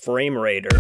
Frame Raider.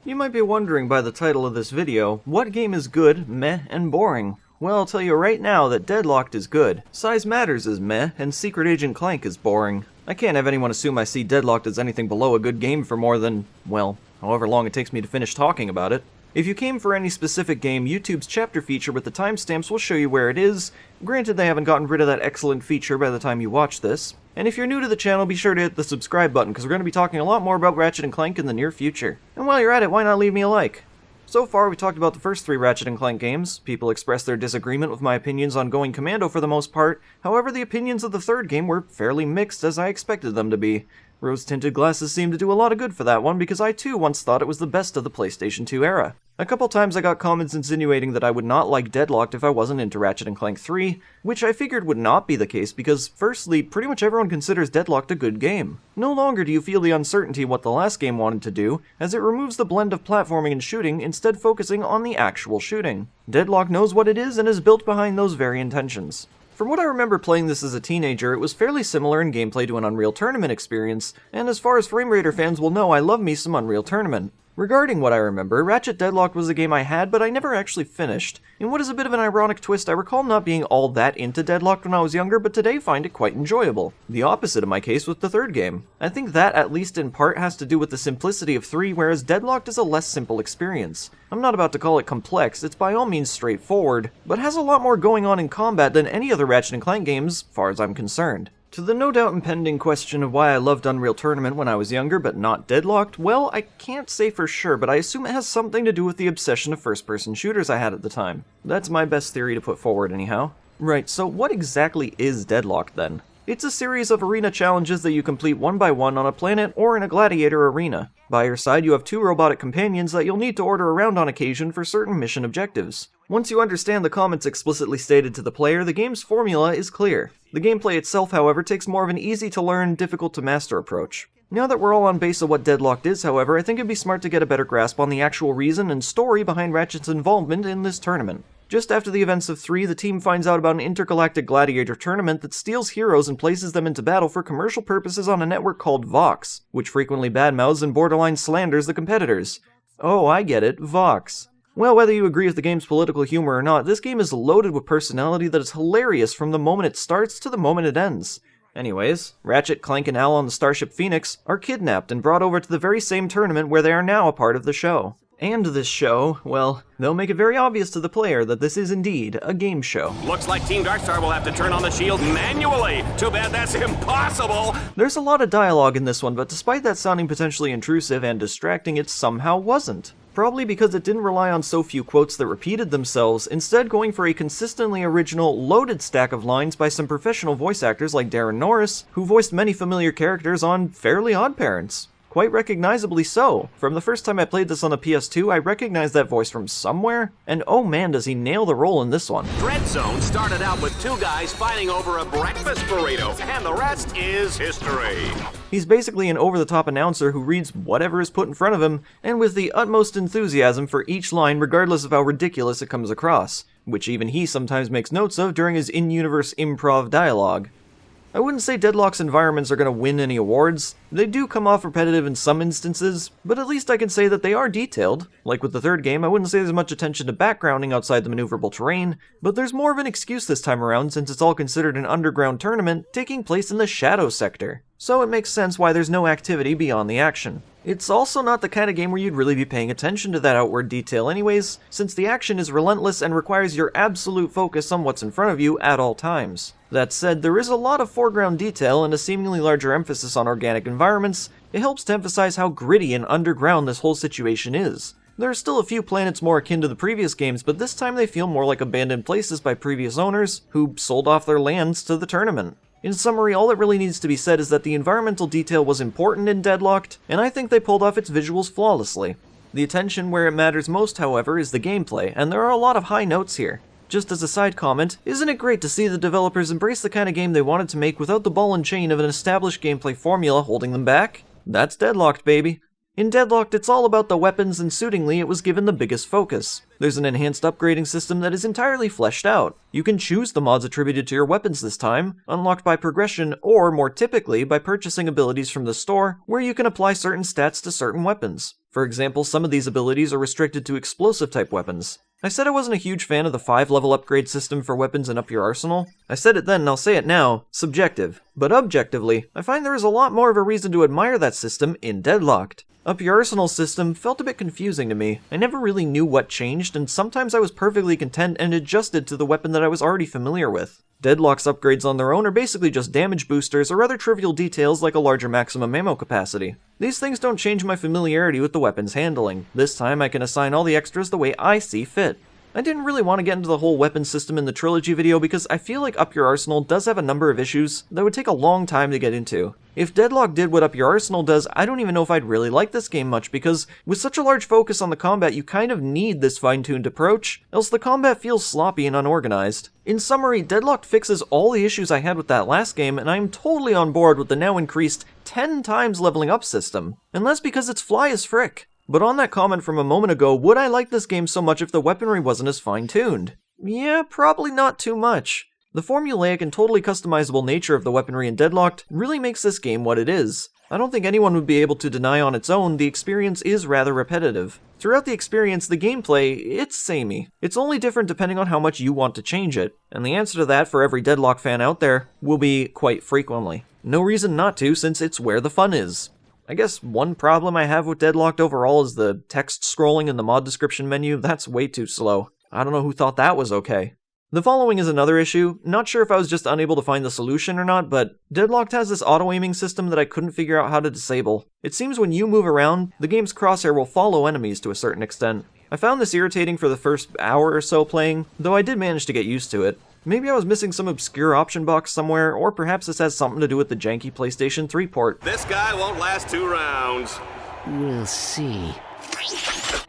You might be wondering by the title of this video, what game is good, meh, and boring? Well, I'll tell you right now that Deadlocked is good, Size Matters is meh, and Secret Agent Clank is boring. I can't have anyone assume I see Deadlocked as anything below a good game for more than, well, however long it takes me to finish talking about it. If you came for any specific game, YouTube's chapter feature with the timestamps will show you where it is. Granted, they haven't gotten rid of that excellent feature by the time you watch this. And if you're new to the channel, be sure to hit the subscribe button, because we're going to be talking a lot more about Ratchet and Clank in the near future. And while you're at it, why not leave me a like? So far, we talked about the first 3 Ratchet and Clank games. People expressed their disagreement with my opinions on going commando for the most part. However, the opinions of the third game were fairly mixed, as I expected them to be. Rose-tinted glasses seemed to do a lot of good for that one, because I too once thought it was the best of the PlayStation 2 era. A couple times I got comments insinuating that I would not like Deadlocked if I wasn't into Ratchet and Clank 3, which I figured would not be the case because, firstly, pretty much everyone considers Deadlocked a good game. No longer do you feel the uncertainty what the last game wanted to do, as it removes the blend of platforming and shooting, instead focusing on the actual shooting. Deadlocked knows what it is and is built behind those very intentions. From what I remember playing this as a teenager, it was fairly similar in gameplay to an Unreal Tournament experience, and as far as Frame Raider fans will know, I love me some Unreal Tournament. Regarding what I remember, Ratchet Deadlocked was a game I had, but I never actually finished. In what is a bit of an ironic twist, I recall not being all that into Deadlocked when I was younger, but today find it quite enjoyable. The opposite of my case with the third game. I think that, at least in part, has to do with the simplicity of 3, whereas Deadlocked is a less simple experience. I'm not about to call it complex, it's by all means straightforward, but has a lot more going on in combat than any other Ratchet and Clank games, as far as I'm concerned. To the no doubt impending question of why I loved Unreal Tournament when I was younger but not Deadlocked, well, I can't say for sure, but I assume it has something to do with the obsession of first-person shooters I had at the time. That's my best theory to put forward anyhow. Right, so what exactly is Deadlocked then? It's a series of arena challenges that you complete one by one on a planet or in a gladiator arena. By your side you have 2 robotic companions that you'll need to order around on occasion for certain mission objectives. Once you understand the comments explicitly stated to the player, the game's formula is clear. The gameplay itself, however, takes more of an easy-to-learn, difficult-to-master approach. Now that we're all on base of what Deadlocked is, however, I think it'd be smart to get a better grasp on the actual reason and story behind Ratchet's involvement in this tournament. Just after the events of 3, the team finds out about an intergalactic gladiator tournament that steals heroes and places them into battle for commercial purposes on a network called Vox, which frequently badmouths and borderline slanders the competitors. Oh, I get it, Vox. Well, whether you agree with the game's political humor or not, this game is loaded with personality that is hilarious from the moment it starts to the moment it ends. Anyways, Ratchet, Clank, and Al on the Starship Phoenix are kidnapped and brought over to the very same tournament where they are now a part of the show. And this show, well, they'll make it very obvious to the player that this is indeed a game show. Looks like Team Darkstar will have to turn on the shield manually. Too bad that's impossible. There's a lot of dialogue in this one, but despite that sounding potentially intrusive and distracting, it somehow wasn't. Probably because it didn't rely on so few quotes that repeated themselves, instead going for a consistently original, loaded stack of lines by some professional voice actors like Darren Norris, who voiced many familiar characters on Fairly Odd Parents. Quite recognizably so. From the first time I played this on the PS2, I recognized that voice from somewhere, and oh man does he nail the role in this one. Dread Zone started out with 2 guys fighting over a breakfast burrito, and the rest is history. He's basically an over-the-top announcer who reads whatever is put in front of him, and with the utmost enthusiasm for each line regardless of how ridiculous it comes across, which even he sometimes makes notes of during his in-universe improv dialogue. I wouldn't say Deadlock's environments are going to win any awards. They do come off repetitive in some instances, but at least I can say that they are detailed. Like with the third game, I wouldn't say there's much attention to backgrounding outside the maneuverable terrain, but there's more of an excuse this time around since it's all considered an underground tournament taking place in the Shadow Sector. So it makes sense why there's no activity beyond the action. It's also not the kind of game where you'd really be paying attention to that outward detail anyways, since the action is relentless and requires your absolute focus on what's in front of you at all times. That said, there is a lot of foreground detail and a seemingly larger emphasis on organic environments. It helps to emphasize how gritty and underground this whole situation is. There are still a few planets more akin to the previous games, but this time they feel more like abandoned places by previous owners who sold off their lands to the tournament. In summary, all that really needs to be said is that the environmental detail was important in Deadlocked, and I think they pulled off its visuals flawlessly. The attention where it matters most, however, is the gameplay, and there are a lot of high notes here. Just as a side comment, isn't it great to see the developers embrace the kind of game they wanted to make without the ball and chain of an established gameplay formula holding them back? That's Deadlocked, baby. In Deadlocked, it's all about the weapons, and suitingly, it was given the biggest focus. There's an enhanced upgrading system that is entirely fleshed out. You can choose the mods attributed to your weapons this time, unlocked by progression, or more typically, by purchasing abilities from the store, where you can apply certain stats to certain weapons. For example, some of these abilities are restricted to explosive-type weapons. I said I wasn't a huge fan of the 5-level upgrade system for weapons and up your arsenal. I said it then and I'll say it now, subjective. But objectively, I find there is a lot more of a reason to admire that system in Deadlocked. Up your arsenal system felt a bit confusing to me. I never really knew what changed, and sometimes I was perfectly content and adjusted to the weapon that I was already familiar with. Deadlock's upgrades on their own are basically just damage boosters or other trivial details like a larger maximum ammo capacity. These things don't change my familiarity with the weapon's handling. This time I can assign all the extras the way I see fit. I didn't really want to get into the whole weapon system in the trilogy video because I feel like Up Your Arsenal does have a number of issues that would take a long time to get into. If Deadlocked did what Up Your Arsenal does, I don't even know if I'd really like this game much because with such a large focus on the combat, you kind of need this fine-tuned approach, else the combat feels sloppy and unorganized. In summary, Deadlocked fixes all the issues I had with that last game, and I'm totally on board with the now increased 10 times leveling up system. And that's because it's fly as frick. But on that comment from a moment ago, would I like this game so much if the weaponry wasn't as fine-tuned? Yeah, probably not too much. The formulaic and totally customizable nature of the weaponry in Deadlocked really makes this game what it is. I don't think anyone would be able to deny on its own the experience is rather repetitive. Throughout the experience, the gameplay, it's samey. It's only different depending on how much you want to change it. And the answer to that for every Deadlock fan out there will be quite frequently. No reason not to, since it's where the fun is. I guess one problem I have with Deadlocked overall is the text scrolling in the mod description menu. That's way too slow. I don't know who thought that was okay. The following is another issue. Not sure if I was just unable to find the solution or not, but Deadlocked has this auto-aiming system that I couldn't figure out how to disable. It seems when you move around, the game's crosshair will follow enemies to a certain extent. I found this irritating for the first hour or so playing, though I did manage to get used to it. Maybe I was missing some obscure option box somewhere, or perhaps this has something to do with the janky PlayStation 3 port. This guy won't last 2 rounds. We'll see.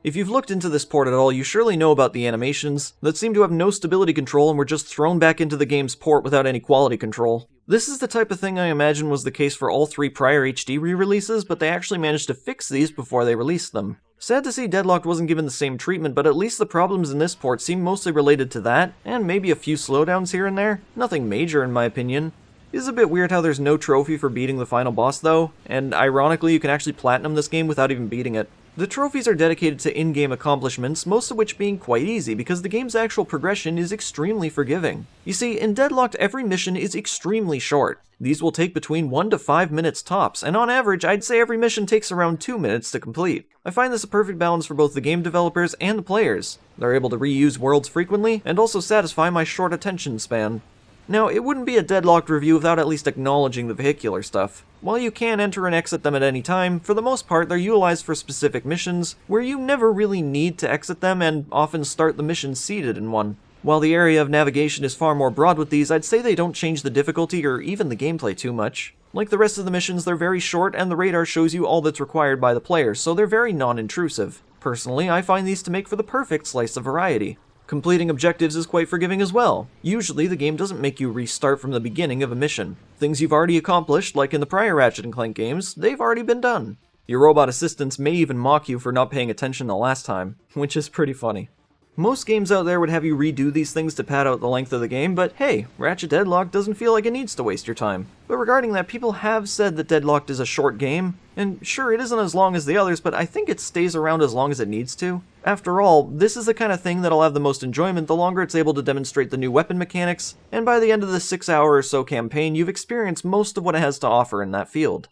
If you've looked into this port at all, you surely know about the animations that seem to have no stability control and were just thrown back into the game's port without any quality control. This is the type of thing I imagine was the case for all 3 prior HD re-releases, but they actually managed to fix these before they released them. Sad to see Deadlocked wasn't given the same treatment, but at least the problems in this port seem mostly related to that, and maybe a few slowdowns here and there. Nothing major in my opinion. It is a bit weird how there's no trophy for beating the final boss though, and ironically you can actually platinum this game without even beating it. The trophies are dedicated to in-game accomplishments, most of which being quite easy because the game's actual progression is extremely forgiving. You see, in Deadlocked every mission is extremely short. These will take between 1 to 5 minutes tops, and on average I'd say every mission takes around 2 minutes to complete. I find this a perfect balance for both the game developers and the players. They're able to reuse worlds frequently, and also satisfy my short attention span. Now, it wouldn't be a Deadlocked review without at least acknowledging the vehicular stuff. While you can enter and exit them at any time, for the most part they're utilized for specific missions, where you never really need to exit them and often start the mission seated in one. While the area of navigation is far more broad with these, I'd say they don't change the difficulty or even the gameplay too much. Like the rest of the missions, they're very short and the radar shows you all that's required by the player, so they're very non-intrusive. Personally, I find these to make for the perfect slice of variety. Completing objectives is quite forgiving as well. Usually, the game doesn't make you restart from the beginning of a mission. Things you've already accomplished, like in the prior Ratchet and Clank games, they've already been done. Your robot assistants may even mock you for not paying attention the last time, which is pretty funny. Most games out there would have you redo these things to pad out the length of the game, but hey, Ratchet Deadlocked doesn't feel like it needs to waste your time. But regarding that, people have said that Deadlocked is a short game, and sure, it isn't as long as the others, but I think it stays around as long as it needs to. After all, this is the kind of thing that'll have the most enjoyment the longer it's able to demonstrate the new weapon mechanics, and by the end of the 6-hour or so campaign, you've experienced most of what it has to offer in that field.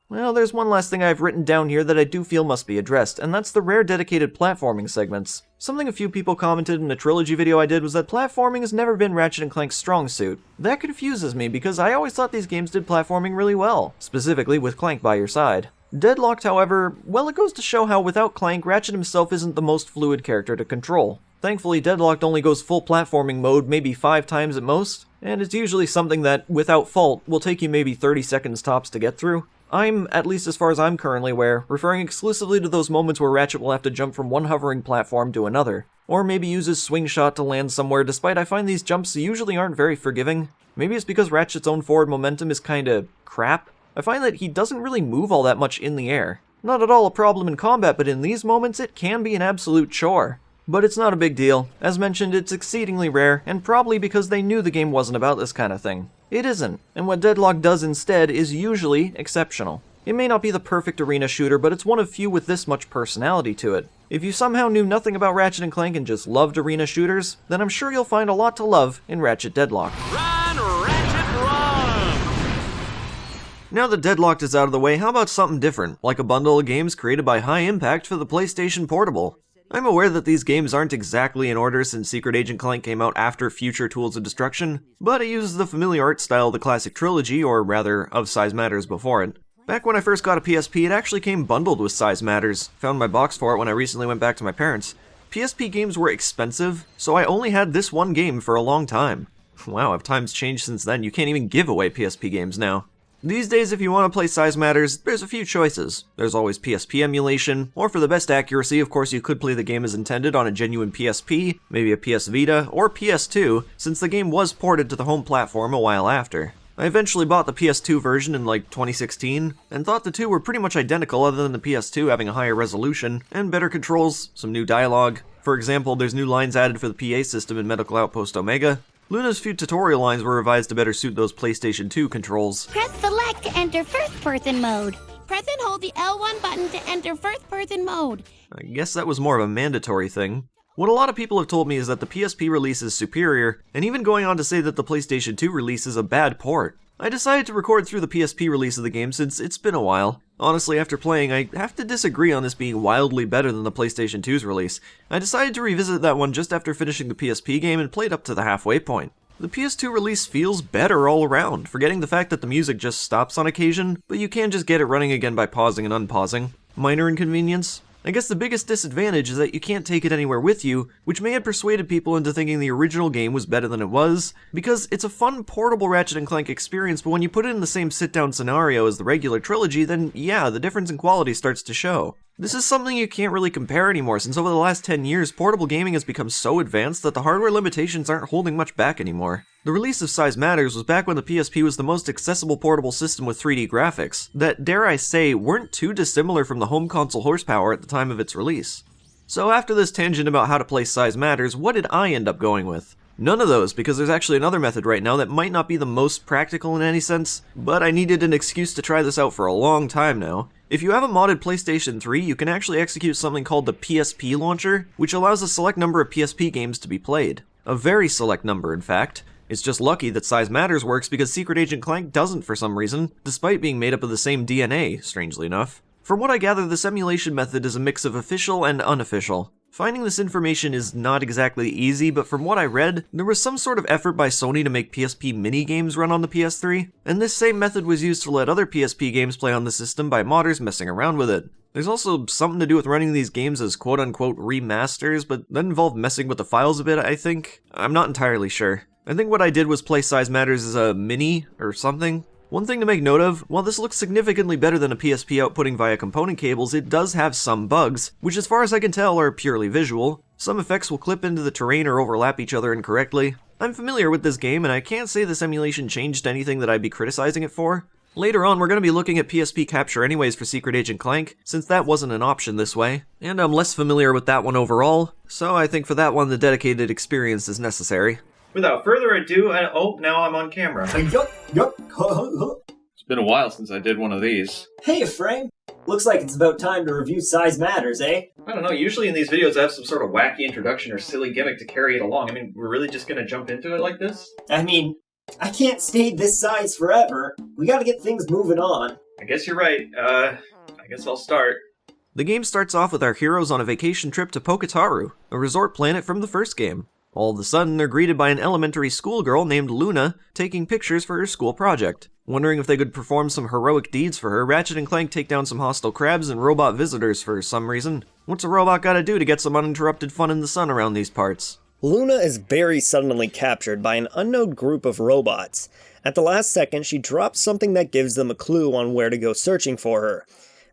Well, there's one last thing I've written down here that I do feel must be addressed, and that's the rare dedicated platforming segments. Something a few people commented in a trilogy video I did was that platforming has never been Ratchet & Clank's strong suit. That confuses me because I always thought these games did platforming really well, specifically with Clank by your side. Deadlocked, however, well, it goes to show how without Clank, Ratchet himself isn't the most fluid character to control. Thankfully, Deadlocked only goes full platforming mode maybe 5 times at most, and it's usually something that, without fault, will take you maybe 30 seconds tops to get through. I'm, at least as far as I'm currently aware, referring exclusively to those moments where Ratchet will have to jump from one hovering platform to another, or maybe use his swing shot to land somewhere, despite I find these jumps usually aren't very forgiving. Maybe it's because Ratchet's own forward momentum is kinda crap. I find that he doesn't really move all that much in the air. Not at all a problem in combat, but in these moments it can be an absolute chore. But it's not a big deal. As mentioned, it's exceedingly rare, and probably because they knew the game wasn't about this kind of thing. It isn't, and what Deadlocked does instead is usually exceptional. It may not be the perfect arena shooter, but it's one of few with this much personality to it. If you somehow knew nothing about Ratchet & Clank and just loved arena shooters, then I'm sure you'll find a lot to love in Ratchet Deadlocked. Run, Ratchet, run! Now that Deadlocked is out of the way, how about something different, like a bundle of games created by High Impact for the PlayStation Portable? I'm aware that these games aren't exactly in order since Secret Agent Clank came out after Future Tools of Destruction, but it uses the familiar art style of the classic trilogy, or rather, of Size Matters before it. Back when I first got a PSP, it actually came bundled with Size Matters. Found my box for it when I recently went back to my parents. PSP games were expensive, so I only had this one game for a long time. Wow, have times changed since then? You can't even give away PSP games now. These days, if you want to play Size Matters, there's a few choices. There's always PSP emulation, or for the best accuracy, of course, you could play the game as intended on a genuine PSP, maybe a PS Vita, or PS2, since the game was ported to the home platform a while after. I eventually bought the PS2 version in like 2016, and thought the two were pretty much identical other than the PS2 having a higher resolution, and better controls, some new dialogue. For example, there's new lines added for the PA system in Medical Outpost Omega. Luna's few tutorial lines were revised to better suit those PlayStation 2 controls. Press select to enter first-person mode. Press and hold the L1 button to enter first-person mode. I guess that was more of a mandatory thing. What a lot of people have told me is that the PSP release is superior, and even going on to say that the PlayStation 2 release is a bad port. I decided to record through the PSP release of the game since it's been a while. Honestly, after playing, I have to disagree on this being wildly better than the PlayStation 2's release. I decided to revisit that one just after finishing the PSP game and played up to the halfway point. The PS2 release feels better all around, forgetting the fact that the music just stops on occasion, but you can just get it running again by pausing and unpausing. Minor inconvenience? I guess the biggest disadvantage is that you can't take it anywhere with you, which may have persuaded people into thinking the original game was better than it was, because it's a fun portable Ratchet & Clank experience, but when you put it in the same sit-down scenario as the regular trilogy, then yeah, the difference in quality starts to show. This is something you can't really compare anymore, since over the last 10 years, portable gaming has become so advanced that the hardware limitations aren't holding much back anymore. The release of Size Matters was back when the PSP was the most accessible portable system with 3D graphics, that, dare I say, weren't too dissimilar from the home console horsepower at the time of its release. So after this tangent about how to play Size Matters, what did I end up going with? None of those, because there's actually another method right now that might not be the most practical in any sense, but I needed an excuse to try this out for a long time now. If you have a modded PlayStation 3, you can actually execute something called the PSP launcher, which allows a select number of PSP games to be played. A very select number, in fact. It's just lucky that Size Matters works because Secret Agent Clank doesn't for some reason, despite being made up of the same DNA, strangely enough. From what I gather, this emulation method is a mix of official and unofficial. Finding this information is not exactly easy, but from what I read, there was some sort of effort by Sony to make PSP mini-games run on the PS3, and this same method was used to let other PSP games play on the system by modders messing around with it. There's also something to do with running these games as quote-unquote remasters, but that involved messing with the files a bit, I think? I'm not entirely sure. I think what I did was play Size Matters as a mini, or something. One thing to make note of, while this looks significantly better than a PSP outputting via component cables, it does have some bugs, which as far as I can tell are purely visual. Some effects will clip into the terrain or overlap each other incorrectly. I'm familiar with this game, and I can't say this emulation changed anything that I'd be criticizing it for. Later on, we're going to be looking at PSP capture anyways for Secret Agent Clank, since that wasn't an option this way, and I'm less familiar with that one overall, so I think for that one the dedicated experience is necessary. Without further ado, now I'm on camera. Yup. It's been a while since I did one of these. Hey, Frank. Looks like it's about time to review Size Matters, eh? I don't know, usually in these videos I have some sort of wacky introduction or silly gimmick to carry it along. I mean, we're really just gonna jump into it like this? I mean, I can't stay this size forever. We gotta get things moving on. I guess you're right. I guess I'll start. The game starts off with our heroes on a vacation trip to Poketaru, a resort planet from the first game. All of a sudden, they're greeted by an elementary schoolgirl named Luna taking pictures for her school project. Wondering if they could perform some heroic deeds for her, Ratchet and Clank take down some hostile crabs and robot visitors for some reason. What's a robot gotta do to get some uninterrupted fun in the sun around these parts? Luna is very suddenly captured by an unknown group of robots. At the last second, she drops something that gives them a clue on where to go searching for her.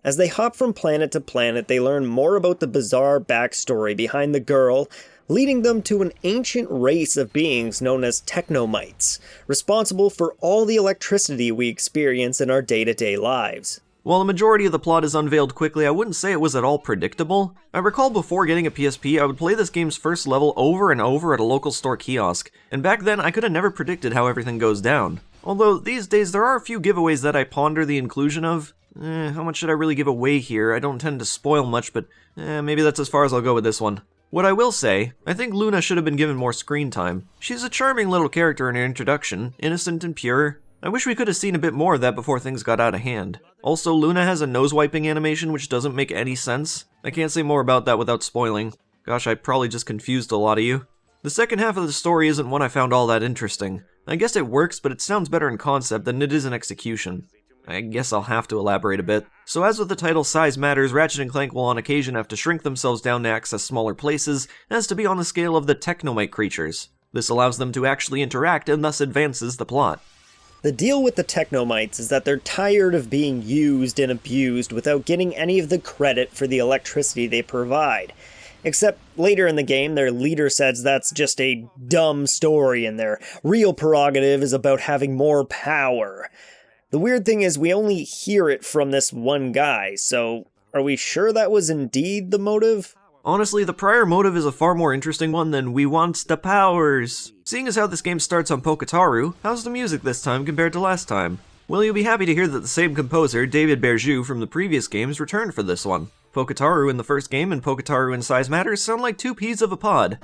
As they hop from planet to planet, they learn more about the bizarre backstory behind the girl, leading them to an ancient race of beings known as technomites, responsible for all the electricity we experience in our day-to-day lives. While the majority of the plot is unveiled quickly, I wouldn't say it was at all predictable. I recall before getting a PSP, I would play this game's first level over and over at a local store kiosk, and back then I could have never predicted how everything goes down. Although, these days there are a few giveaways that I ponder the inclusion of. How much should I really give away here? I don't tend to spoil much, but maybe that's as far as I'll go with this one. What I will say, I think Luna should have been given more screen time. She's a charming little character in her introduction, innocent and pure. I wish we could have seen a bit more of that before things got out of hand. Also, Luna has a nose-wiping animation which doesn't make any sense. I can't say more about that without spoiling. Gosh, I probably just confused a lot of you. The second half of the story isn't one I found all that interesting. I guess it works, but it sounds better in concept than it is in execution. I guess I'll have to elaborate a bit. So as with the title Size Matters, Ratchet and Clank will on occasion have to shrink themselves down to access smaller places, as to be on the scale of the Technomite creatures. This allows them to actually interact and thus advances the plot. The deal with the Technomites is that they're tired of being used and abused without getting any of the credit for the electricity they provide. Except later in the game, their leader says that's just a dumb story and their real prerogative is about having more power. The weird thing is we only hear it from this one guy, so are we sure that was indeed the motive? Honestly, the prior motive is a far more interesting one than "we wants the powers." Seeing as how this game starts on Poketaru, how's the music this time compared to last time? Well, you'll be happy to hear that the same composer, David Berjou from the previous games, returned for this one. Poketaru in the first game and Poketaru in Size Matters sound like two peas of a pod.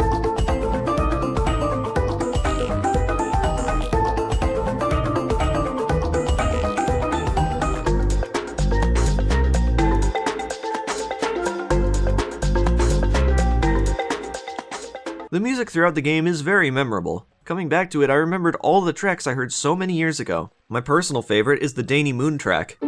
The music throughout the game is very memorable. Coming back to it, I remembered all the tracks I heard so many years ago. My personal favorite is the Danny Moon track.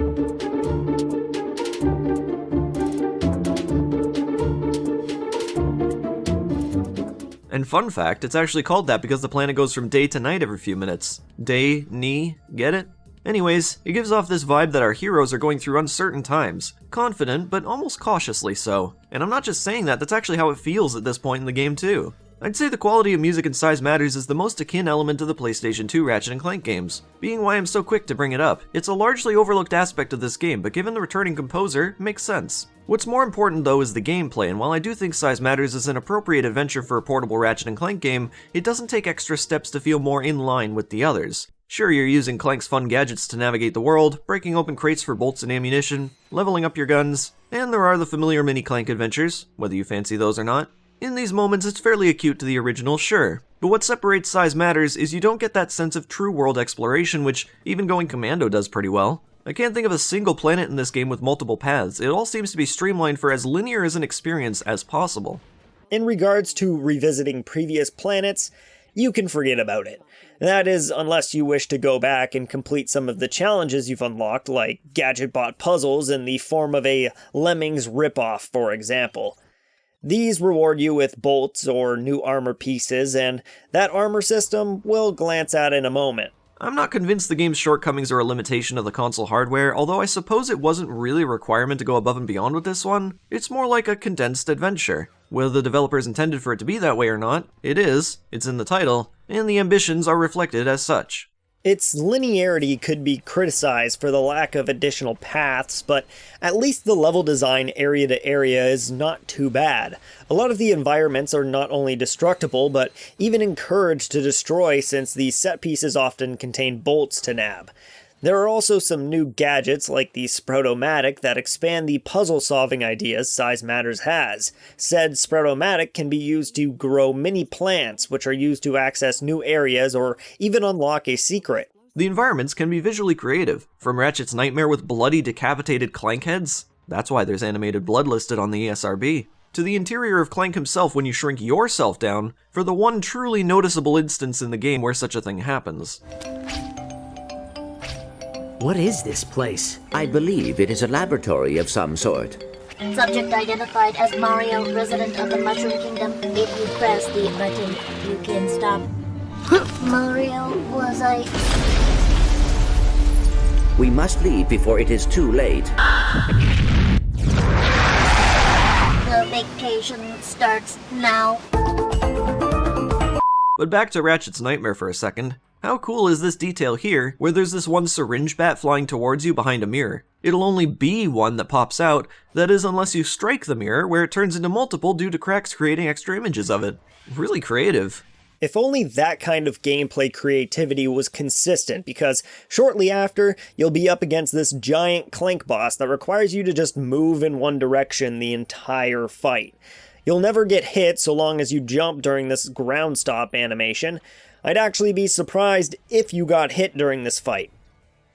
And fun fact, it's actually called that because the planet goes from day to night every few minutes. Day, ni, get it? Anyways, it gives off this vibe that our heroes are going through uncertain times. Confident, but almost cautiously so. And I'm not just saying that, that's actually how it feels at this point in the game too. I'd say the quality of music in Size Matters is the most akin element to the PlayStation 2 Ratchet and Clank games, being why I'm so quick to bring it up. It's a largely overlooked aspect of this game, but given the returning composer, it makes sense. What's more important though is the gameplay, and while I do think Size Matters is an appropriate adventure for a portable Ratchet and Clank game, it doesn't take extra steps to feel more in line with the others. Sure, you're using Clank's fun gadgets to navigate the world, breaking open crates for bolts and ammunition, leveling up your guns, and there are the familiar mini Clank adventures, whether you fancy those or not. In these moments, it's fairly acute to the original, sure. But what separates Size Matters is you don't get that sense of true world exploration, which even Going Commando does pretty well. I can't think of a single planet in this game with multiple paths. It all seems to be streamlined for as linear as an experience as possible. In regards to revisiting previous planets, you can forget about it. That is, unless you wish to go back and complete some of the challenges you've unlocked, like Gadgetbot puzzles in the form of a Lemmings ripoff, for example. These reward you with bolts or new armor pieces, and that armor system we'll glance at in a moment. I'm not convinced the game's shortcomings are a limitation of the console hardware, although I suppose it wasn't really a requirement to go above and beyond with this one. It's more like a condensed adventure. Whether the developers intended for it to be that way or not, it is, it's in the title, and the ambitions are reflected as such. Its linearity could be criticized for the lack of additional paths, but at least the level design area to area is not too bad. A lot of the environments are not only destructible, but even encouraged to destroy since the set pieces often contain bolts to nab. There are also some new gadgets like the Sproutomatic that expand the puzzle-solving ideas Size Matters has. Said Sproutomatic can be used to grow mini plants, which are used to access new areas or even unlock a secret. The environments can be visually creative, from Ratchet's nightmare with bloody decapitated Clank heads, that's why there's animated blood listed on the ESRB, to the interior of Clank himself when you shrink yourself down, for the one truly noticeable instance in the game where such a thing happens. What is this place? I believe it is a laboratory of some sort. Subject identified as Mario, resident of the Mushroom Kingdom. If you press the button, you can stop. Mario, was I... We must leave before it is too late. The vacation starts now. But back to Ratchet's nightmare for a second. How cool is this detail here, where there's this one syringe bat flying towards you behind a mirror? It'll only be one that pops out, that is unless you strike the mirror, where it turns into multiple due to cracks creating extra images of it. Really creative. If only that kind of gameplay creativity was consistent, because shortly after, you'll be up against this giant Clank boss that requires you to just move in one direction the entire fight. You'll never get hit so long as you jump during this ground stop animation. I'd actually be surprised if you got hit during this fight.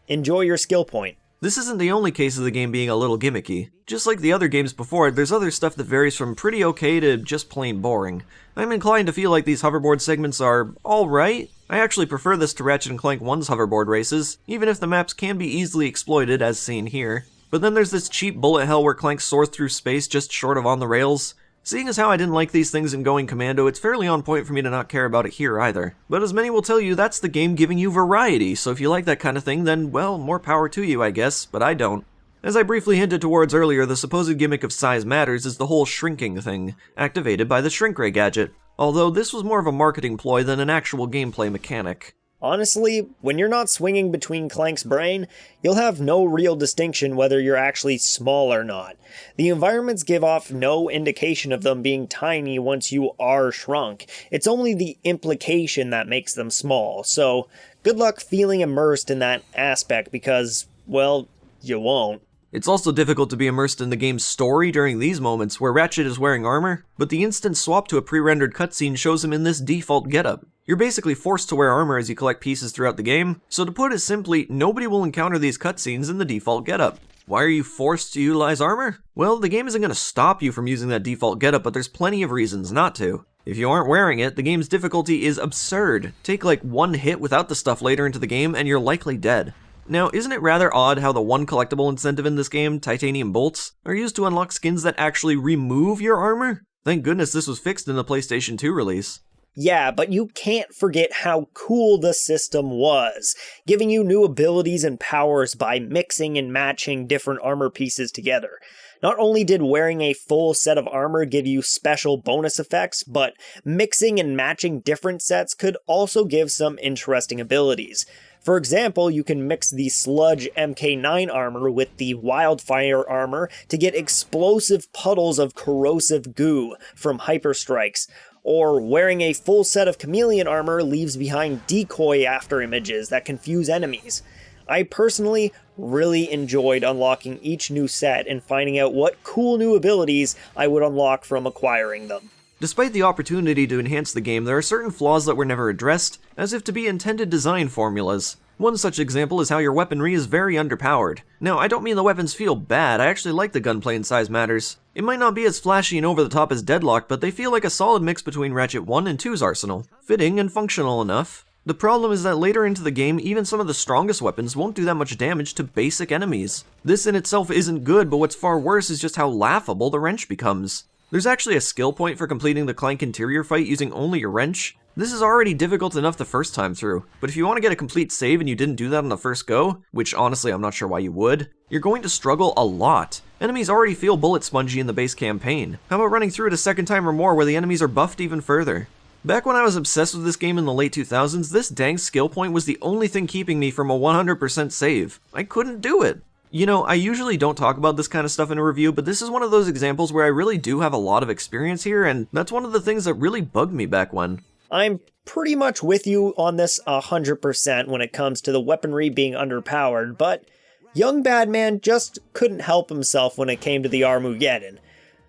Enjoy your skill point. This isn't the only case of the game being a little gimmicky. Just like the other games before, there's other stuff that varies from pretty okay to just plain boring. I'm inclined to feel like these hoverboard segments are alright. I actually prefer this to Ratchet & Clank 1's hoverboard races, even if the maps can be easily exploited as seen here. But then there's this cheap bullet hell where Clank soars through space just short of on the rails. Seeing as how I didn't like these things in Going Commando, it's fairly on point for me to not care about it here either. But as many will tell you, that's the game giving you variety, so if you like that kind of thing, then, well, more power to you, I guess, but I don't. As I briefly hinted towards earlier, the supposed gimmick of size matters is the whole shrinking thing, activated by the shrink ray gadget, although this was more of a marketing ploy than an actual gameplay mechanic. Honestly, when you're not swinging between Clank's brain, you'll have no real distinction whether you're actually small or not. The environments give off no indication of them being tiny once you are shrunk. It's only the implication that makes them small, so good luck feeling immersed in that aspect because, well, you won't. It's also difficult to be immersed in the game's story during these moments where Ratchet is wearing armor, but the instant swap to a pre-rendered cutscene shows him in this default getup. You're basically forced to wear armor as you collect pieces throughout the game, so to put it simply, nobody will encounter these cutscenes in the default getup. Why are you forced to utilize armor? Well, the game isn't going to stop you from using that default getup, but there's plenty of reasons not to. If you aren't wearing it, the game's difficulty is absurd. Take like one hit without the stuff later into the game and you're likely dead. Now, isn't it rather odd how the one collectible incentive in this game, titanium bolts, are used to unlock skins that actually remove your armor? Thank goodness this was fixed in the PlayStation 2 release. Yeah, but you can't forget how cool the system was, giving you new abilities and powers by mixing and matching different armor pieces together. Not only did wearing a full set of armor give you special bonus effects, but mixing and matching different sets could also give some interesting abilities. For example, you can mix the Sludge MK9 armor with the Wildfire armor to get explosive puddles of corrosive goo from hyper strikes, or wearing a full set of Chameleon armor leaves behind decoy after images that confuse enemies. I personally really enjoyed unlocking each new set and finding out what cool new abilities I would unlock from acquiring them. Despite the opportunity to enhance the game, there are certain flaws that were never addressed, as if to be intended design formulas. One such example is how your weaponry is very underpowered. Now, I don't mean the weapons feel bad, I actually like the gunplay in Size Matters. It might not be as flashy and over the top as Deadlocked, but they feel like a solid mix between Ratchet 1 and 2's arsenal. Fitting and functional enough. The problem is that later into the game, even some of the strongest weapons won't do that much damage to basic enemies. This in itself isn't good, but what's far worse is just how laughable the wrench becomes. There's actually a skill point for completing the Clank interior fight using only your wrench. This is already difficult enough the first time through, but if you want to get a complete save and you didn't do that on the first go, which honestly I'm not sure why you would, you're going to struggle a lot. Enemies already feel bullet spongy in the base campaign. How about running through it a second time or more where the enemies are buffed even further? Back when I was obsessed with this game in the late 2000s, this dang skill point was the only thing keeping me from a 100% save. I couldn't do it. You know, I usually don't talk about this kind of stuff in a review, but this is one of those examples where I really do have a lot of experience here, and that's one of the things that really bugged me back when. I'm pretty much with you on this 100% when it comes to the weaponry being underpowered, but young Badman just couldn't help himself when it came to the Armageddon.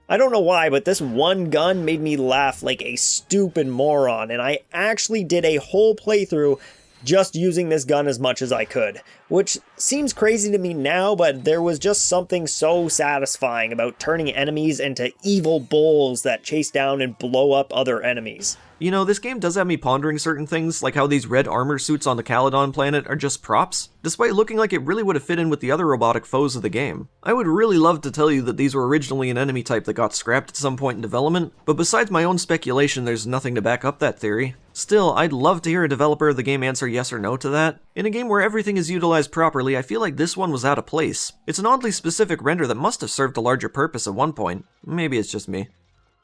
I don't know why, but this one gun made me laugh like a stupid moron, and I actually did a whole playthrough just using this gun as much as I could, which seems crazy to me now, but there was just something so satisfying about turning enemies into evil bulls that chase down and blow up other enemies. You know, this game does have me pondering certain things, like how these red armor suits on the Caledon planet are just props, despite looking like it really would have fit in with the other robotic foes of the game. I would really love to tell you that these were originally an enemy type that got scrapped at some point in development, but besides my own speculation, there's nothing to back up that theory. Still, I'd love to hear a developer of the game answer yes or no to that. In a game where everything is utilized properly, I feel like this one was out of place. It's an oddly specific render that must have served a larger purpose at one point. Maybe it's just me.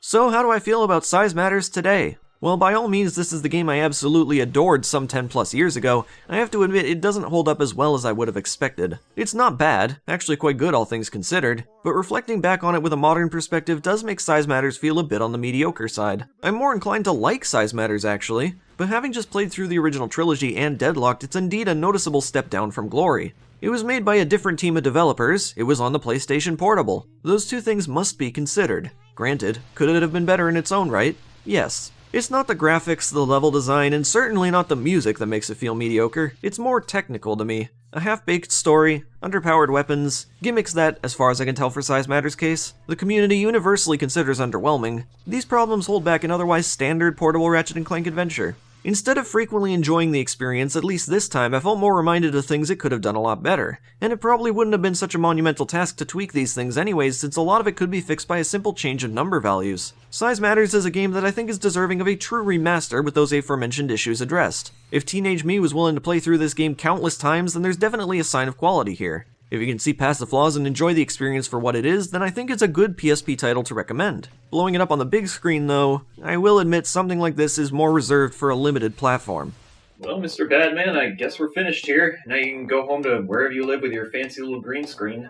So how do I feel about Size Matters today? While by all means this is the game I absolutely adored some 10 plus years ago, I have to admit it doesn't hold up as well as I would have expected. It's not bad, actually quite good all things considered, but reflecting back on it with a modern perspective does make Size Matters feel a bit on the mediocre side. I'm more inclined to like Size Matters actually, but having just played through the original trilogy and Deadlocked, it's indeed a noticeable step down from glory. It was made by a different team of developers, it was on the PlayStation Portable. Those two things must be considered. Granted, could it have been better in its own right? Yes. It's not the graphics, the level design, and certainly not the music that makes it feel mediocre. It's more technical to me. A half-baked story, underpowered weapons, gimmicks that, as far as I can tell for Size Matters' case, the community universally considers underwhelming. These problems hold back an otherwise standard portable Ratchet & Clank adventure. Instead of frequently enjoying the experience, at least this time I felt more reminded of things it could have done a lot better. And it probably wouldn't have been such a monumental task to tweak these things anyways, since a lot of it could be fixed by a simple change of number values. Size Matters is a game that I think is deserving of a true remaster with those aforementioned issues addressed. If teenage me was willing to play through this game countless times, then there's definitely a sign of quality here. If you can see past the flaws and enjoy the experience for what it is, then I think it's a good PSP title to recommend. Blowing it up on the big screen though, I will admit something like this is more reserved for a limited platform. Well, Mr. Badman, I guess we're finished here. Now you can go home to wherever you live with your fancy little green screen.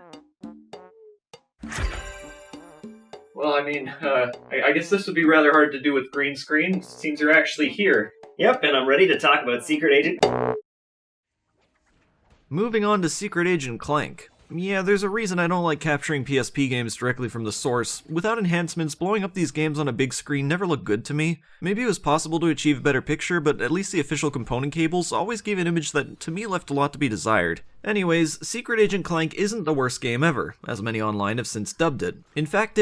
Well, I mean, I guess this would be rather hard to do with green screen. Seems you're actually here. Yep, and I'm ready to talk about Secret Agent... Moving on to Secret Agent Clank. Yeah, there's a reason I don't like capturing PSP games directly from the source. Without enhancements, blowing up these games on a big screen never looked good to me. Maybe it was possible to achieve a better picture, but at least the official component cables always gave an image that, to me, left a lot to be desired. Anyways, Secret Agent Clank isn't the worst game ever, as many online have since dubbed it. In fact,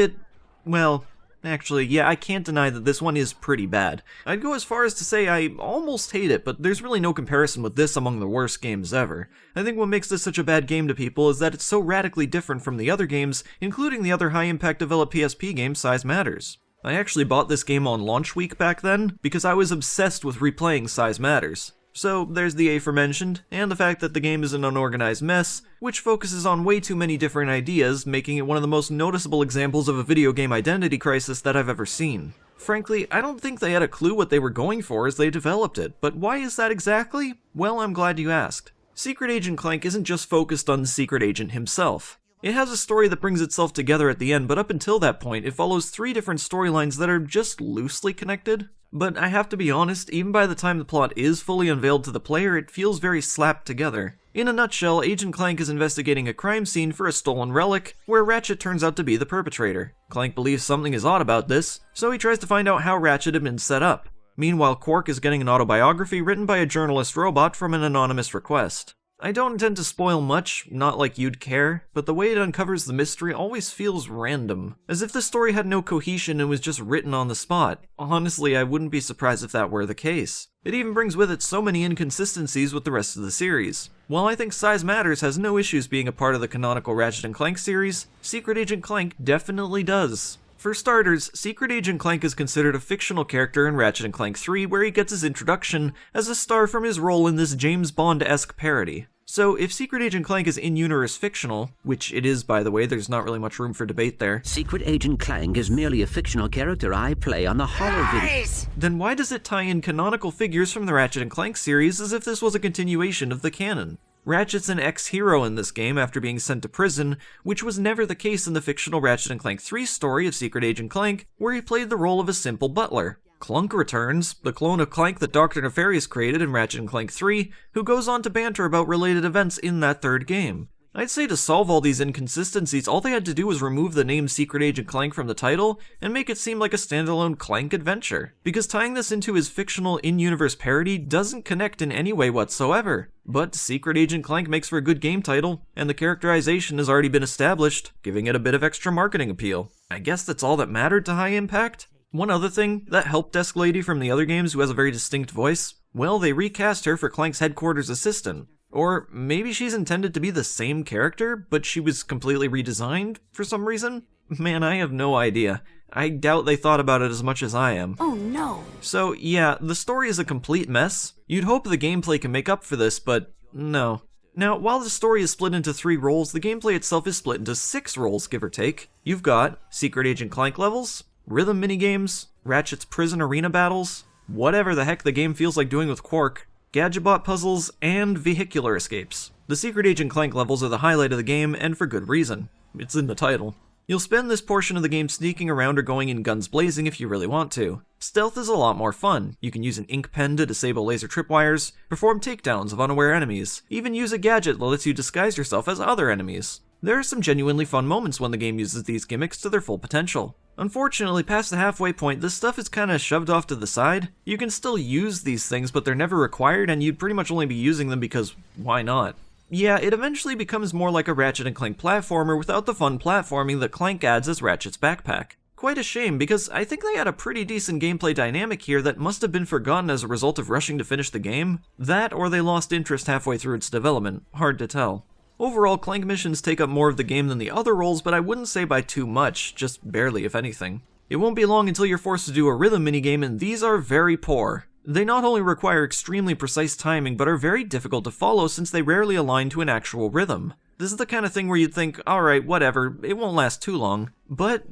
well, actually, yeah, I can't deny that this one is pretty bad. I'd go as far as to say I almost hate it, but there's really no comparison with this among the worst games ever. I think what makes this such a bad game to people is that it's so radically different from the other games, including the other high-impact developed PSP game Size Matters. I actually bought this game on launch week back then, because I was obsessed with replaying Size Matters. So there's the aforementioned, and the fact that the game is an unorganized mess, which focuses on way too many different ideas, making it one of the most noticeable examples of a video game identity crisis that I've ever seen. Frankly, I don't think they had a clue what they were going for as they developed it, but why is that exactly? Well, I'm glad you asked. Secret Agent Clank isn't just focused on the Secret Agent himself. It has a story that brings itself together at the end, but up until that point, it follows 3 different storylines that are just loosely connected. But I have to be honest, even by the time the plot is fully unveiled to the player, it feels very slapped together. In a nutshell, Agent Clank is investigating a crime scene for a stolen relic, where Ratchet turns out to be the perpetrator. Clank believes something is odd about this, so he tries to find out how Ratchet had been set up. Meanwhile, Quark is getting an autobiography written by a journalist robot from an anonymous request. I don't intend to spoil much, not like you'd care, but the way it uncovers the mystery always feels random, as if the story had no cohesion and was just written on the spot. Honestly, I wouldn't be surprised if that were the case. It even brings with it so many inconsistencies with the rest of the series. While I think Size Matters has no issues being a part of the canonical Ratchet & Clank series, Secret Agent Clank definitely does. For starters, Secret Agent Clank is considered a fictional character in Ratchet & Clank 3, where he gets his introduction as a star from his role in this James Bond-esque parody. So, if Secret Agent Clank is in-universe fictional, which it is by the way, there's not really much room for debate there. Secret Agent Clank is merely a fictional character I play on the horror video. Then why does it tie in canonical figures from the Ratchet & Clank series as if this was a continuation of the canon? Ratchet's an ex-hero in this game after being sent to prison, which was never the case in the fictional Ratchet & Clank 3 story of Secret Agent Clank, where he played the role of a simple butler. Clank returns, the clone of Clank that Dr. Nefarious created in Ratchet & Clank 3, who goes on to banter about related events in that third game. I'd say to solve all these inconsistencies, all they had to do was remove the name Secret Agent Clank from the title, and make it seem like a standalone Clank adventure, because tying this into his fictional in-universe parody doesn't connect in any way whatsoever. But Secret Agent Clank makes for a good game title, and the characterization has already been established, giving it a bit of extra marketing appeal. I guess that's all that mattered to High Impact? One other thing, that help desk lady from the other games who has a very distinct voice, well, they recast her for Clank's headquarters assistant. Or maybe she's intended to be the same character, but she was completely redesigned for some reason? Man, I have no idea. I doubt they thought about it as much as I am. Oh no. So yeah, the story is a complete mess. You'd hope the gameplay can make up for this, but no. Now, while the story is split into 3 roles, the gameplay itself is split into 6 roles, give or take. You've got Secret Agent Clank levels, rhythm minigames, Ratchet's prison arena battles, whatever the heck the game feels like doing with Quark, Gadgetbot puzzles, and vehicular escapes. The Secret Agent Clank levels are the highlight of the game, and for good reason. It's in the title. You'll spend this portion of the game sneaking around or going in guns blazing if you really want to. Stealth is a lot more fun. You can use an ink pen to disable laser tripwires, perform takedowns of unaware enemies, even use a gadget that lets you disguise yourself as other enemies. There are some genuinely fun moments when the game uses these gimmicks to their full potential. Unfortunately, past the halfway point, this stuff is kinda shoved off to the side. You can still use these things, but they're never required, and you'd pretty much only be using them because why not? Yeah, it eventually becomes more like a Ratchet and Clank platformer without the fun platforming that Clank adds as Ratchet's backpack. Quite a shame, because I think they had a pretty decent gameplay dynamic here that must have been forgotten as a result of rushing to finish the game. That, or they lost interest halfway through its development. Hard to tell. Overall, Clank missions take up more of the game than the other roles, but I wouldn't say by too much, just barely if anything. It won't be long until you're forced to do a rhythm minigame, and these are very poor. They not only require extremely precise timing, but are very difficult to follow since they rarely align to an actual rhythm. This is the kind of thing where you'd think, alright, whatever, it won't last too long. But,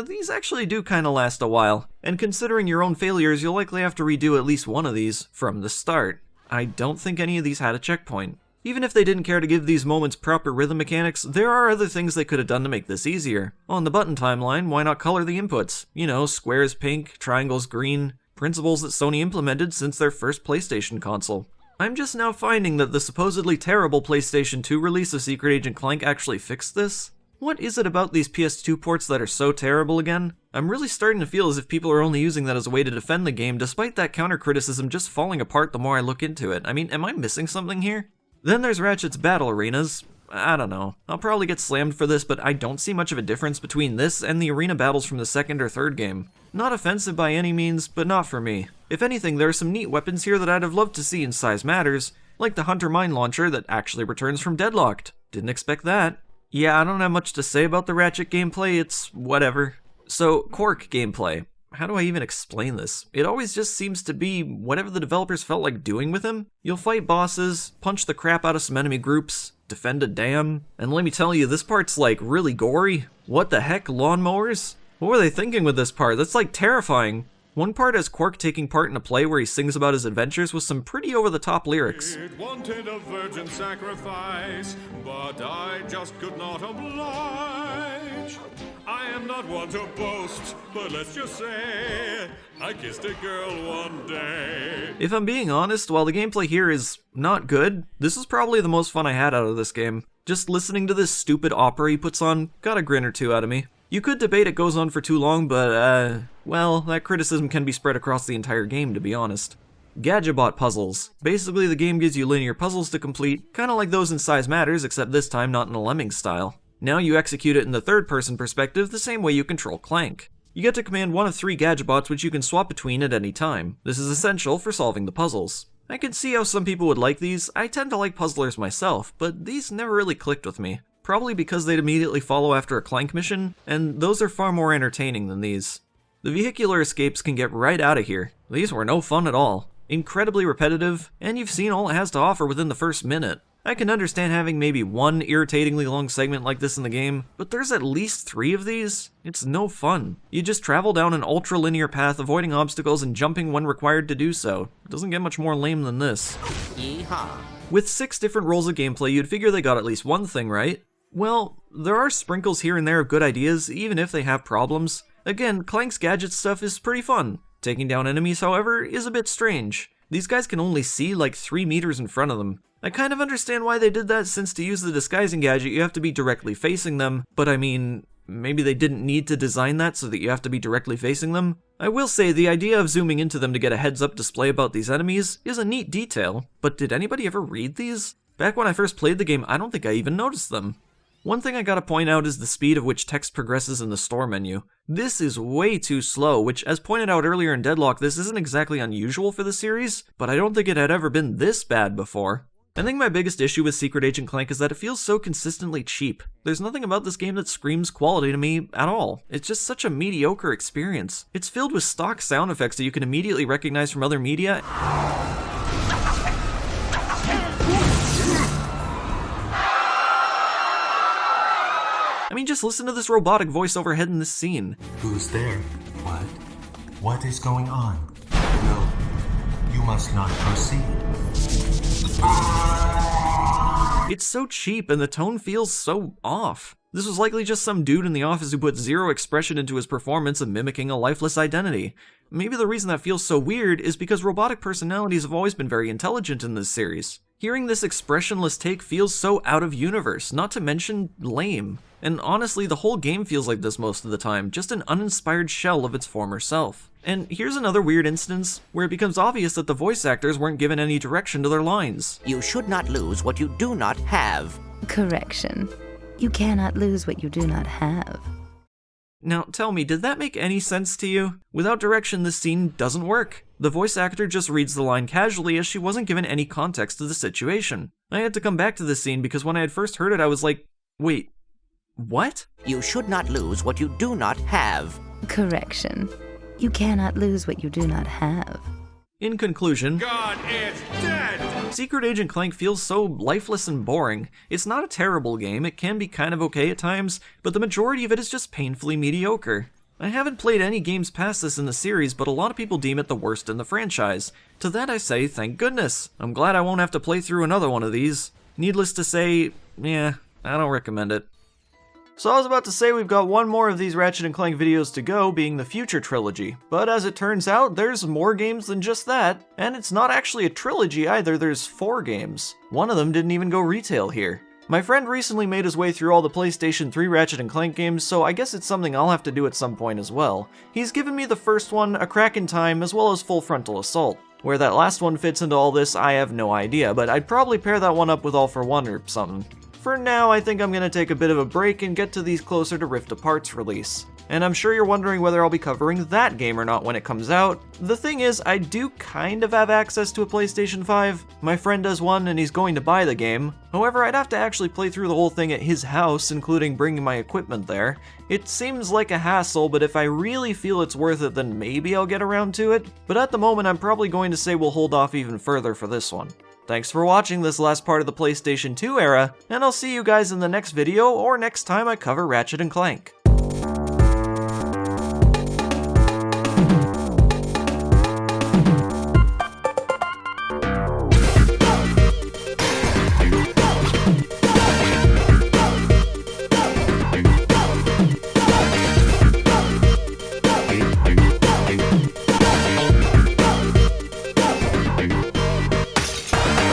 these actually do kinda last a while. And considering your own failures, you'll likely have to redo at least one of these from the start. I don't think any of these had a checkpoint. Even if they didn't care to give these moments proper rhythm mechanics, there are other things they could have done to make this easier. On the button timeline, why not color the inputs? You know, squares pink, triangles green. Principles that Sony implemented since their first PlayStation console. I'm just now finding that the supposedly terrible PlayStation 2 release of Secret Agent Clank actually fixed this. What is it about these PS2 ports that are so terrible again? I'm really starting to feel as if people are only using that as a way to defend the game, despite that counter-criticism just falling apart the more I look into it. I mean, am I missing something here? Then there's Ratchet's battle arenas. I don't know. I'll probably get slammed for this, but I don't see much of a difference between this and the arena battles from the second or third game. Not offensive by any means, but not for me. If anything, there are some neat weapons here that I'd have loved to see in Size Matters, like the Hunter Mine Launcher that actually returns from Deadlocked. Didn't expect that. Yeah, I don't have much to say about the Ratchet gameplay, it's whatever. So, Quark gameplay. How do I even explain this? It always just seems to be whatever the developers felt like doing with him. You'll fight bosses, punch the crap out of some enemy groups, defend a dam, and let me tell you, this part's like really gory. What the heck, lawnmowers? What were they thinking with this part? That's like terrifying. One part has Quark taking part in a play where he sings about his adventures with some pretty over-the-top lyrics. It wanted a virgin sacrifice, but I just could not oblige. I am not one to boast, but let's just say I kissed a girl one day. If I'm being honest, while the gameplay here is not good, this is probably the most fun I had out of this game. Just listening to this stupid opera he puts on got a grin or two out of me. You could debate it goes on for too long, but, well, that criticism can be spread across the entire game, to be honest. Gadgetbot puzzles. Basically, the game gives you linear puzzles to complete, kinda like those in Size Matters, except this time not in a Lemmings style. Now you execute it in the third-person perspective, the same way you control Clank. You get to command one of 3 Gadgetbots which you can swap between at any time. This is essential for solving the puzzles. I can see how some people would like these. I tend to like puzzlers myself, but these never really clicked with me. Probably because they'd immediately follow after a Clank mission, and those are far more entertaining than these. The vehicular escapes can get right out of here. These were no fun at all. Incredibly repetitive, and you've seen all it has to offer within the first minute. I can understand having maybe one irritatingly long segment like this in the game, but there's at least 3 of these? It's no fun. You just travel down an ultra-linear path, avoiding obstacles and jumping when required to do so. It doesn't get much more lame than this. Yeehaw. With 6 different roles of gameplay, you'd figure they got at least one thing right. Well, there are sprinkles here and there of good ideas, even if they have problems. Again, Clank's gadget stuff is pretty fun. Taking down enemies, however, is a bit strange. These guys can only see like 3 meters in front of them. I kind of understand why they did that, since to use the disguising gadget you have to be directly facing them, but I mean, maybe they didn't need to design that so that you have to be directly facing them? I will say, the idea of zooming into them to get a heads-up display about these enemies is a neat detail, but did anybody ever read these? Back when I first played the game, I don't think I even noticed them. One thing I gotta point out is the speed of which text progresses in the store menu. This is way too slow, which, as pointed out earlier in Deadlocked, this isn't exactly unusual for the series, but I don't think it had ever been this bad before. I think my biggest issue with Secret Agent Clank is that it feels so consistently cheap. There's nothing about this game that screams quality to me at all. It's just such a mediocre experience. It's filled with stock sound effects that you can immediately recognize from other media. I mean, just listen to this robotic voice overhead in this scene. Who's there? What? What is going on? No, you must not proceed. It's so cheap and the tone feels so off. This was likely just some dude in the office who put zero expression into his performance of mimicking a lifeless identity. Maybe the reason that feels so weird is because robotic personalities have always been very intelligent in this series. Hearing this expressionless take feels so out of universe, not to mention lame. And honestly, the whole game feels like this most of the time, just an uninspired shell of its former self. And here's another weird instance where it becomes obvious that the voice actors weren't given any direction to their lines. You should not lose what you do not have. Correction. You cannot lose what you do not have. Now, tell me, did that make any sense to you? Without direction, this scene doesn't work. The voice actor just reads the line casually as she wasn't given any context to the situation. I had to come back to this scene because when I had first heard it, I was like, wait, what? You should not lose what you do not have. Correction. You cannot lose what you do not have. In conclusion, God is dead! Secret Agent Clank feels so lifeless and boring. It's not a terrible game, it can be kind of okay at times, but the majority of it is just painfully mediocre. I haven't played any games past this in the series, but a lot of people deem it the worst in the franchise. To that I say, thank goodness. I'm glad I won't have to play through another one of these. Needless to say, yeah, I don't recommend it. So I was about to say we've got one more of these Ratchet & Clank videos to go, being the Future Trilogy. But as it turns out, there's more games than just that. And it's not actually a trilogy either, there's 4 games. One of them didn't even go retail here. My friend recently made his way through all the PlayStation 3 Ratchet & Clank games, so I guess it's something I'll have to do at some point as well. He's given me the first one, A Crack in Time, as well as Full Frontal Assault. Where that last one fits into all this, I have no idea, but I'd probably pair that one up with All for One or something. For now, I think I'm gonna take a bit of a break and get to these closer to Rift Apart's release. And I'm sure you're wondering whether I'll be covering that game or not when it comes out. The thing is, I do kind of have access to a PlayStation 5. My friend does one and he's going to buy the game. However, I'd have to actually play through the whole thing at his house, including bringing my equipment there. It seems like a hassle, but if I really feel it's worth it, then maybe I'll get around to it. But at the moment, I'm probably going to say we'll hold off even further for this one. Thanks for watching this last part of the PlayStation 2 era, and I'll see you guys in the next video or next time I cover Ratchet & Clank.